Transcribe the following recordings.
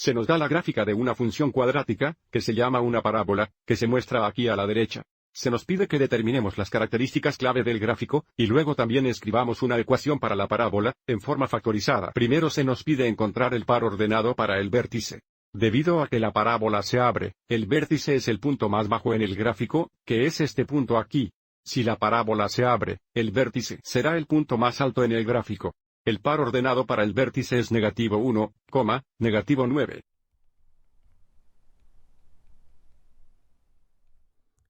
se nos da la gráfica de una función cuadrática, que se llama una parábola, que se muestra aquí a la derecha. Se nos pide que determinemos las características clave del gráfico, y luego también escribamos una ecuación para la parábola, en forma factorizada. Primero se nos pide encontrar el par ordenado para el vértice. Debido a que la parábola se abre, el vértice es el punto más bajo en el gráfico, que es este punto aquí. Si la parábola se abre, el vértice será el punto más alto en el gráfico. El par ordenado para el vértice es -1, -9.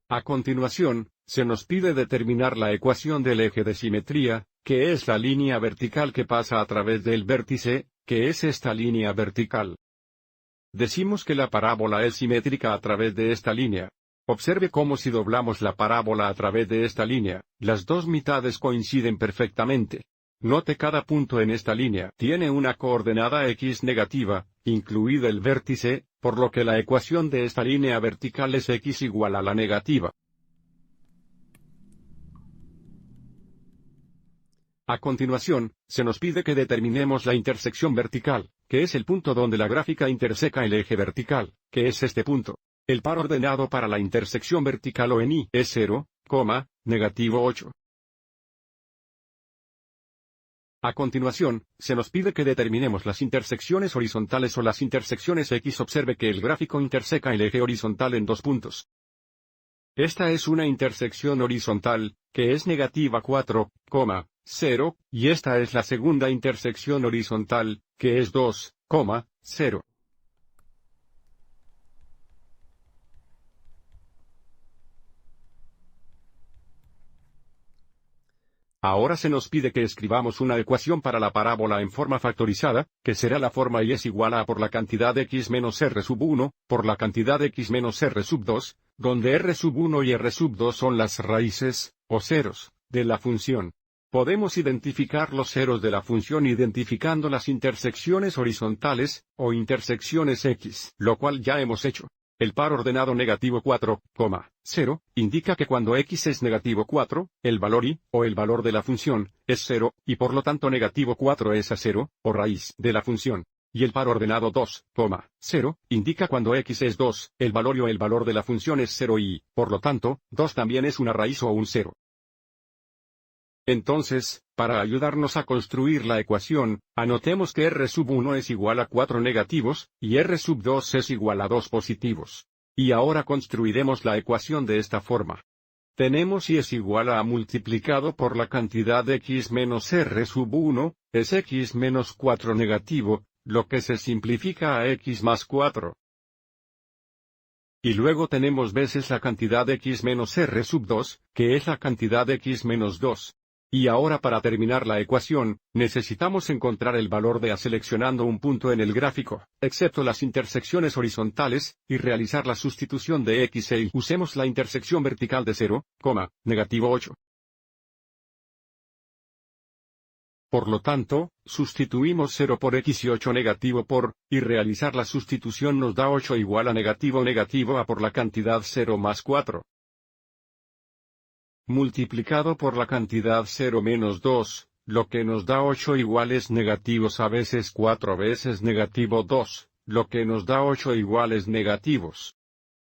A continuación, se nos pide determinar la ecuación del eje de simetría, que es la línea vertical que pasa a través del vértice, que es esta línea vertical. Decimos que la parábola es simétrica a través de esta línea. Observe cómo si doblamos la parábola a través de esta línea, las dos mitades coinciden perfectamente. Note cada punto en esta línea tiene una coordenada x negativa, incluido el vértice, por lo que la ecuación de esta línea vertical es x igual a la negativa. A continuación, se nos pide que determinemos la intersección vertical, que es el punto donde la gráfica interseca el eje vertical, que es este punto. El par ordenado para la intersección vertical o en y es 0, -8. A continuación, se nos pide que determinemos las intersecciones horizontales o las intersecciones x. Observe que el gráfico interseca el eje horizontal en dos puntos. Esta es una intersección horizontal, que es -4, 0, y esta es la segunda intersección horizontal, que es 2, 0. Ahora se nos pide que escribamos una ecuación para la parábola en forma factorizada, que será la forma y es igual a por la cantidad x menos r sub 1, por la cantidad x menos r sub 2, donde r sub 1 y r sub 2 son las raíces, o ceros, de la función. Podemos identificar los ceros de la función identificando las intersecciones horizontales, o intersecciones x, lo cual ya hemos hecho. El par ordenado -4, 0, indica que cuando x es -4, el valor y, o el valor de la función, es 0, y por lo tanto -4 es a 0, o raíz de la función. Y el par ordenado 2, 0, indica cuando x es 2, el valor y o el valor de la función es 0 y, por lo tanto, 2 también es una raíz o un 0. Entonces, para ayudarnos a construir la ecuación, anotemos que r sub 1 es igual a 4 negativos, y r sub 2 es igual a 2 positivos. Y ahora construiremos la ecuación de esta forma. Tenemos y es igual a multiplicado por la cantidad de x menos r sub 1, es x menos 4 negativo, lo que se simplifica a x más 4. Y luego tenemos veces la cantidad de x menos r sub 2, que es la cantidad de x menos 2. Y ahora para terminar la ecuación, necesitamos encontrar el valor de a seleccionando un punto en el gráfico, excepto las intersecciones horizontales, y realizar la sustitución de x e y. Usemos la intersección vertical de 0, -8. Por lo tanto, sustituimos 0 por x y 8 negativo por, y realizar la sustitución nos da 8 igual a negativo a por la cantidad 0 más 4. Multiplicado por la cantidad 0 menos 2, lo que nos da 8 iguales negativos a veces 4 veces -2, lo que nos da 8 iguales negativos.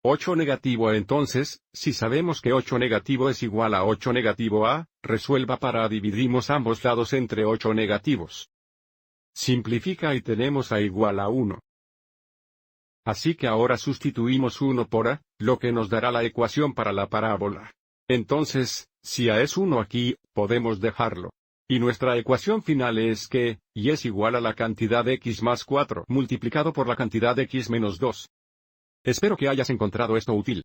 8 negativo. Entonces, si sabemos que 8 negativo es igual a 8 negativo a, resuelva para dividimos ambos lados entre 8 negativos. Simplifica y tenemos a igual a 1. Así que ahora sustituimos 1 por a, lo que nos dará la ecuación para la parábola. Entonces, si a es 1 aquí, podemos dejarlo. Y nuestra ecuación final es que, y es igual a la cantidad de x más 4 multiplicado por la cantidad de x menos 2. Espero que hayas encontrado esto útil.